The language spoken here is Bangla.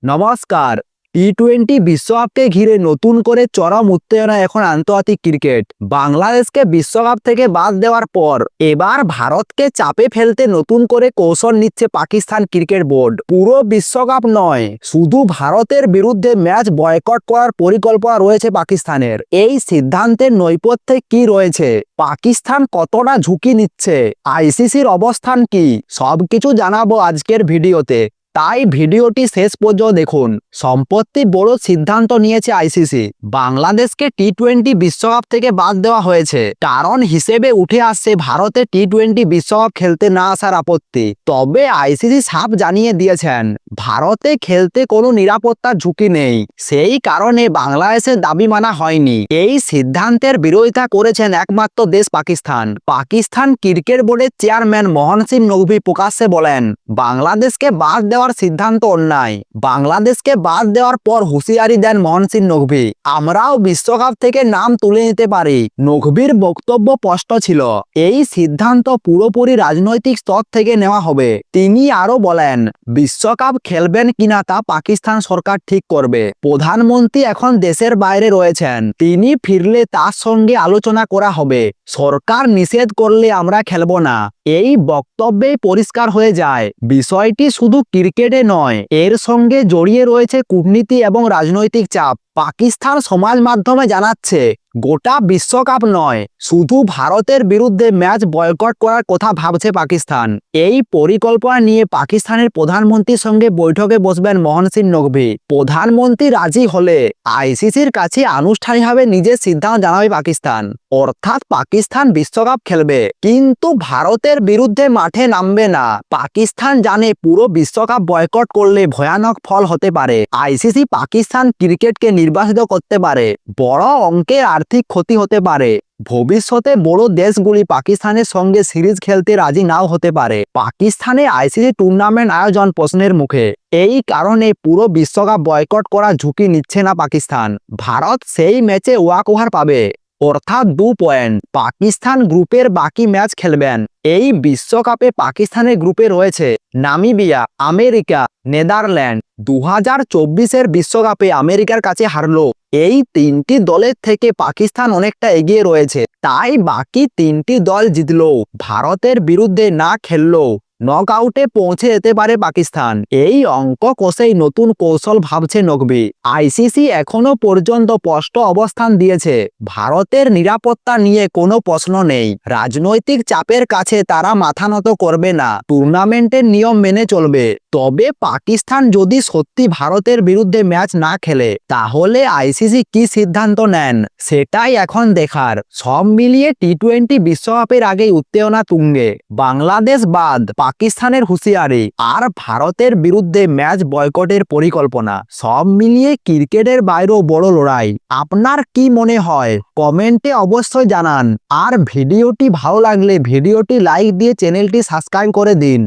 নমস্কার। টি-20 বিশ্বকাপকে ঘিরে নতুন করে চরম উত্তেজনা এখন আন্তর্জাতিক ক্রিকেট। বাংলাদেশকে বিশ্বকাপ থেকে বাদ দেওয়ার পর এবার ভারতকে চাপে ফেলতে নতুন করে কৌশল নিচ্ছে পাকিস্তান ক্রিকেট বোর্ড। পুরো বিশ্বকাপ নয়, শুধু ভারতের বিরুদ্ধে ম্যাচ বয়কট করার পরিকল্পনা রয়েছে পাকিস্তানের। এই সিদ্ধান্তের নেপথ্যে কি রয়েছে, পাকিস্তান কতটা ঝুঁকি নিচ্ছে, আইসিসির অবস্থান কি, সবকিছু জানাবো আজকের ভিডিওতে। তাই ভিডিওটি শেষ পর্যন্ত দেখুন। সম্প্রতি বড় সিদ্ধান্ত নিয়েছে আইসিসি। বাংলাদেশকে টি-20 বিশ্বকাপ থেকে বাদ দেওয়া হয়েছে। কারণ হিসেবে উঠে আসছে ভারতের টি-20 বিশ্বকাপ খেলতে না আসার আপত্তি। তবে আইসিসি সাফ জানিয়ে দিয়েছেন ভারতে খেলতে কোনো নিরাপত্তার ঝুঁকি নেই। সেই কারণে বাংলাদেশের দাবি মানা হয়নি। এই সিদ্ধান্তের বিরোধিতা করেছেন একমাত্র দেশ পাকিস্তান। পাকিস্তান ক্রিকেট বোর্ডের চেয়ারম্যান মোহন সিং নকভি প্রকাশ্যে বলেন, বাংলাদেশকে বাদ দেওয়ার সিদ্ধান্ত অন্যায়। বাংলাদেশকে বাদ দেওয়ার পর হুঁশিয়ারি দেন মোহন সিং নকভি, আমরাও বিশ্বকাপ থেকে নাম তুলে নিতে পারি। নকভির বক্তব্য স্পষ্ট ছিল, এই সিদ্ধান্ত পুরোপুরি রাজনৈতিক স্তর থেকে নেওয়া হবে। তিনি আরো বলেন, বিশ্বকাপ খেলবেন কিনা তা পাকিস্তান সরকার ঠিক করবে। প্রধানমন্ত্রী এখন দেশের বাইরে রয়েছেন, তিনি ফিরলে তার সঙ্গে আলোচনা করা হবে। সরকার নিষেধ করলে আমরা খেলব না। এই বক্তব্যেই পরিষ্কার হয়ে যায় বিষয়টি শুধু ক্রিকেটে নয়, এর সঙ্গে জড়িয়ে রয়েছে কূটনীতি এবং রাজনৈতিক চাপ। পাকিস্তান সমাজ মাধ্যমে জানাচ্ছে গোটা বিশ্বকাপ নয়, শুধু ভারতের বিরুদ্ধে ম্যাচ বয়কট করার কথা ভাবছে পাকিস্তান। এই পরিকল্পনা নিয়ে পাকিস্তানের প্রধানমন্ত্রীর সঙ্গে বৈঠকে বসবেন মোহন সিং নকভি। প্রধানমন্ত্রী রাজি হলে আইসিসির কাছে আনুষ্ঠানিকভাবে নিজের সিদ্ধান্ত জানাবে পাকিস্তান। অর্থাৎ পাকিস্তান বিশ্বকাপ খেলবে, কিন্তু ভারতের বিরুদ্ধে মাঠে নামবে না। পাকিস্তান জানে পুরো বিশ্বকাপ বয়কট করলে ভয়ানক ফল হতে পারে। আইসিসি পাকিস্তান ক্রিকেটকে নির্বাসিত করতে পারে, বড় অঙ্কের আর্থিক ক্ষতি হতে পারে। ভবিষ্যতে বড় দেশগুলি পাকিস্তানের সঙ্গে সিরিজ খেলতে রাজি নাও হতে পারে। পাকিস্তানে আইসিসি টুর্নামেন্ট আয়োজন প্রশ্নের মুখে। এই কারণে পুরো বিশ্বকাপ বয়কট করার ঝুঁকি নিচ্ছে না পাকিস্তান। ভারত সেই ম্যাচে ওয়াক ওভার পাবে, অর্থাৎ 2 পয়েন্ট। পাকিস্তান গ্রুপের বাকি ম্যাচ খেলবেন। এই বিশ্বকাপে পাকিস্তানের গ্রুপে রয়েছে নামিবিয়া, আমেরিকা, নেদারল্যান্ড। 2024-এর বিশ্বকাপে আমেরিকার কাছে হারলো। এই 3টি দলের থেকে পাকিস্তান অনেকটা এগিয়ে রয়েছে। তাই বাকি 3টি দল জিতলেও, ভারতের বিরুদ্ধে না খেললেও নক আউটে পৌঁছে যেতে পারে পাকিস্তান। এই অঙ্ক কষেই নতুন কৌশল ভাবছে নকভি। আইসিসি এখনো পর্যন্ত স্পষ্ট অবস্থান দিয়েছে, ভারতের নিরাপত্তা নিয়ে কোনো প্রশ্ন নেই। রাজনৈতিক চাপের কাছে তারা মাথা নত করবে না, টুর্নামেন্টের নিয়ম মেনে চলবে। তবে পাকিস্তান যদি সত্যি ভারতের বিরুদ্ধে ম্যাচ না খেলে, তাহলে আইসিসি কি সিদ্ধান্ত নেন সেটাই এখন দেখার। সব মিলিয়ে টি-20 বিশ্বকাপের আগেই উত্তেজনা তুঙ্গে। বাংলাদেশ বাদ, পাকিস্তানের হুঁশিয়ারি, আর ভারতের বিরুদ্ধে ম্যাচ বয়কটের পরিকল্পনা। সব মিলিয়ে ক্রিকেটের বাইরেও বড় লড়াই। আপনার কি মনে হয় কমেন্টে অবশ্যই জানান। আর ভিডিওটি ভালো লাগলে ভিডিওটি লাইক দিয়ে চ্যানেলটি সাবস্ক্রাইব করে দিন।